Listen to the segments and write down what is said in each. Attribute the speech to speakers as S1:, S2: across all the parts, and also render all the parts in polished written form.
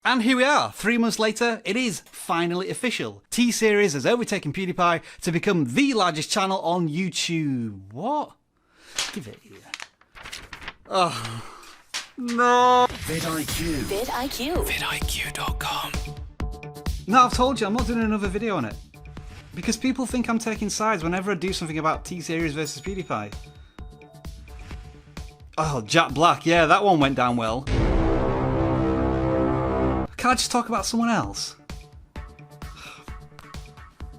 S1: And here we are, 3 months later, it is finally official. T-Series has overtaken PewDiePie to become the largest channel on YouTube. What? Give it here. Oh, no.
S2: vidIQ. vidIQ.
S3: vidIQ.com.
S1: No, I've told you, I'm not doing another video on it. Because people think I'm taking sides whenever I do something about T-Series versus PewDiePie. Oh, Jack Black, yeah, that one went down well. Can't I just talk about someone else?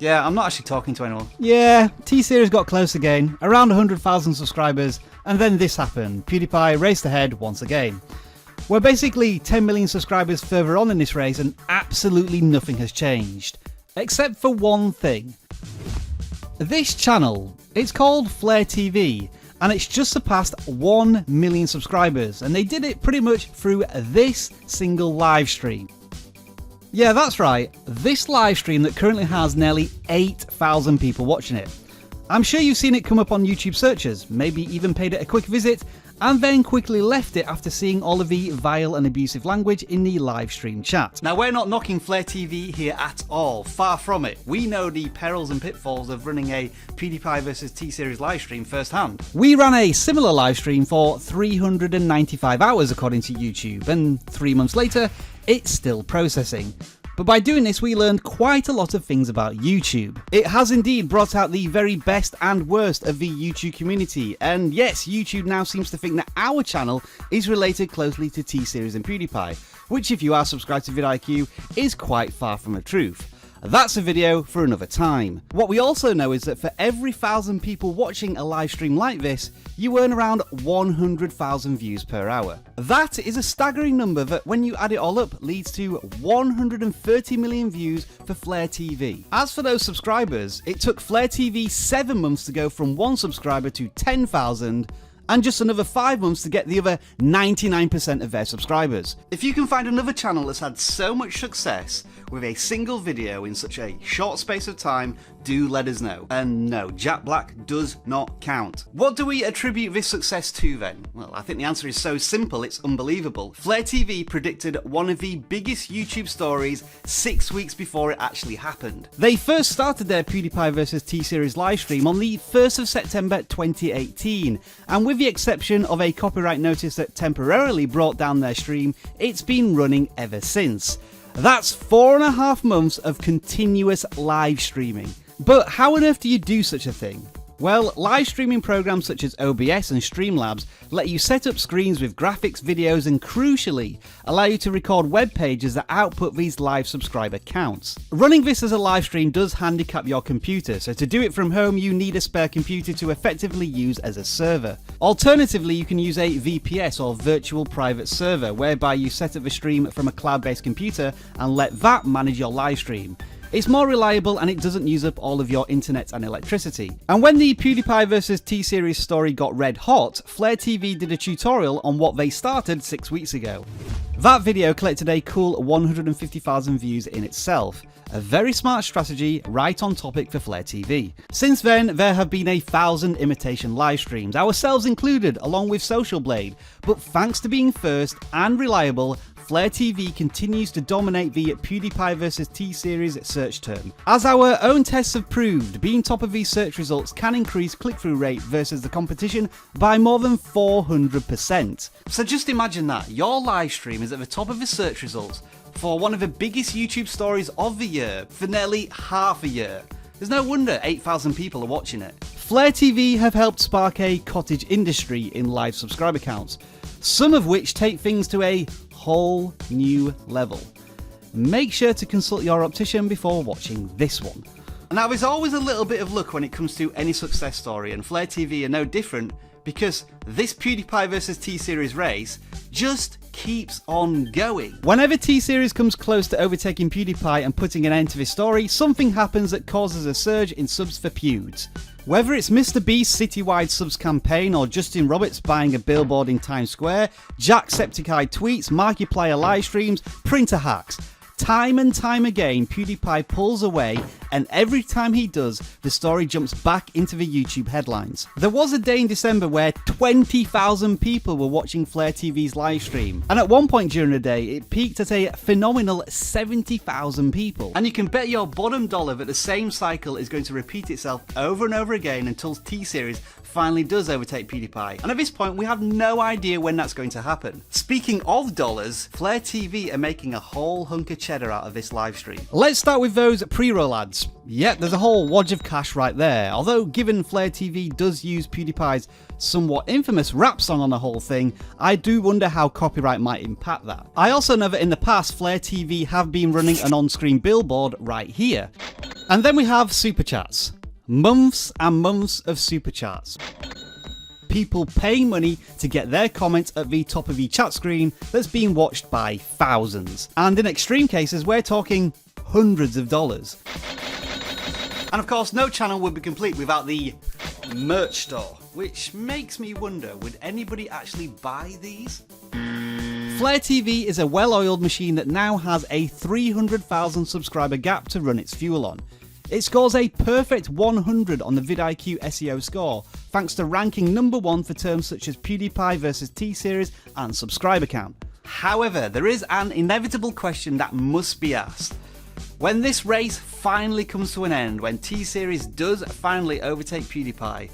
S1: Yeah, I'm not actually talking to anyone. Yeah, T-Series got close again, around 100,000 subscribers, and then this happened. PewDiePie raced ahead once again. We're basically 10 million subscribers further on in this race and absolutely nothing has changed. Except for one thing. This channel, it's called Flare TV, and it's just surpassed 1 million subscribers, and they did it pretty much through this single live stream. Yeah, that's right, this live stream that currently has nearly 8,000 people watching it. I'm sure you've seen it come up on YouTube searches, maybe even paid it a quick visit, and then quickly left it after seeing all of the vile and abusive language in the live stream chat. Now, we're not knocking Flare TV here at all, far from it. We know the perils and pitfalls of running a PewDiePie vs T-Series live stream firsthand. We ran a similar live stream for 395 hours according to YouTube, and 3 months later, it's still processing. But by doing this, we learned quite a lot of things about YouTube. It has indeed brought out the very best and worst of the YouTube community, and yes, YouTube now seems to think that our channel is related closely to T-Series and PewDiePie, which if you are subscribed to vidIQ is quite far from the truth. That's a video for another time. What we also know is that for every 1,000 people watching a live stream like this, you earn around 100,000 views per hour. That is a staggering number that, when you add it all up, leads to 130 million views for Flare TV. As for those subscribers, it took Flare TV 7 months to go from 1 subscriber to 10,000, and just another 5 months to get the other 99% of their subscribers. If you can find another channel that's had so much success with a single video in such a short space of time, do let us know. And no, Jack Black does not count. What do we attribute this success to then? Well, I think the answer is so simple, it's unbelievable. Flare TV predicted one of the biggest YouTube stories 6 weeks before it actually happened. They first started their PewDiePie vs T-Series livestream on the 1st of September 2018, and with the exception of a copyright notice that temporarily brought down their stream, it's been running ever since. That's 4.5 months of continuous live streaming. But how on earth do you do such a thing? Well, live streaming programs such as OBS and Streamlabs let you set up screens with graphics, videos, and crucially, allow you to record web pages that output these live subscriber counts. Running this as a live stream does handicap your computer, so to do it from home you need a spare computer to effectively use as a server. Alternatively, you can use a VPS or virtual private server, whereby you set up the stream from a cloud-based computer and let that manage your live stream. It's more reliable and it doesn't use up all of your internet and electricity. And when the PewDiePie vs T-Series story got red hot, Flare TV did a tutorial on what they started 6 weeks ago. That video collected a cool 150,000 views in itself. A very smart strategy, right on topic for Flare TV. Since then, there have been 1,000 imitation live streams, ourselves included, along with Social Blade, but thanks to being first and reliable, Flare TV continues to dominate the PewDiePie vs T-Series search term. As our own tests have proved, being top of these search results can increase click-through rate versus the competition by more than 400%. So just imagine that, your live stream is at the top of the search results for one of the biggest YouTube stories of the year for nearly half a year. There's no wonder 8,000 people are watching it. Flare TV have helped spark a cottage industry in live subscriber counts, some of which take things to a whole new level. Make sure to consult your optician before watching this one. Now, there's always a little bit of luck when it comes to any success story, and Flare TV are no different, because this PewDiePie vs T-Series race just keeps on going. Whenever T-Series comes close to overtaking PewDiePie and putting an end to this story, something happens that causes a surge in subs for Pewds. Whether it's Mr. Beast's citywide subs campaign or Justin Roberts buying a billboard in Times Square, Jacksepticeye tweets, Markiplier live streams, printer hacks, Time and time again, PewDiePie pulls away, and every time he does, the story jumps back into the YouTube headlines. There was a day in December where 20,000 people were watching Flare TV's live stream, and at one point during the day, it peaked at a phenomenal 70,000 people. And you can bet your bottom dollar that the same cycle is going to repeat itself over and over again until T-Series finally does overtake PewDiePie. And at this point, we have no idea when that's going to happen. Speaking of dollars, Flare TV are making a whole hunk of cheddar out of this live stream. Let's start with those pre-roll ads. Yep, there's a whole wodge of cash right there. Although given Flare TV does use PewDiePie's somewhat infamous rap song on the whole thing, I do wonder how copyright might impact that. I also know that in the past, Flare TV have been running an on-screen billboard right here. And then we have Super Chats. Months and months of Super Chats. People paying money to get their comment at the top of the chat screen that's being watched by thousands. And in extreme cases, we're talking hundreds of dollars. And of course, no channel would be complete without the merch store, which makes me wonder, would anybody actually buy these? Flare TV is a well-oiled machine that now has a 300,000 subscriber gap to run its fuel on. It scores a perfect 100 on the vidIQ SEO score, thanks to ranking #1 for terms such as PewDiePie versus T-Series and subscriber count. However, there is an inevitable question that must be asked. When this race finally comes to an end, when T-Series does finally overtake PewDiePie,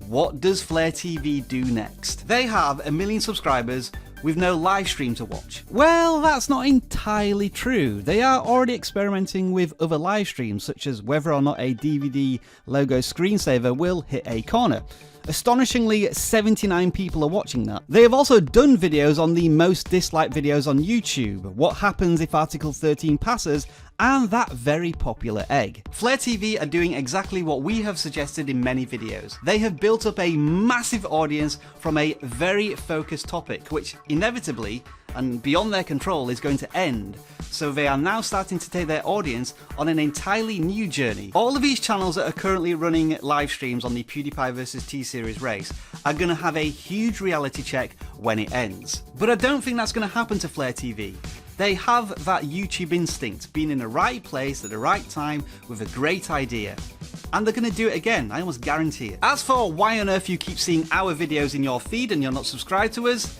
S1: what does Flare TV do next? They have 1 million subscribers with no live stream to watch. Well, that's not entirely true. They are already experimenting with other live streams, such as whether or not a DVD logo screensaver will hit a corner. Astonishingly, 79 people are watching that. They have also done videos on the most disliked videos on YouTube, what happens if Article 13 passes, and that very popular egg. Flare TV are doing exactly what we have suggested in many videos. They have built up a massive audience from a very focused topic, which inevitably, and beyond their control, is going to end. So they are now starting to take their audience on an entirely new journey. All of these channels that are currently running live streams on the PewDiePie versus T-Series race are going to have a huge reality check when it ends. But I don't think that's going to happen to Flare TV. They have that YouTube instinct, being in the right place at the right time with a great idea. And they're going to do it again, I almost guarantee it. As for why on earth you keep seeing our videos in your feed and you're not subscribed to us,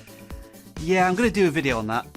S1: yeah, I'm going to do a video on that.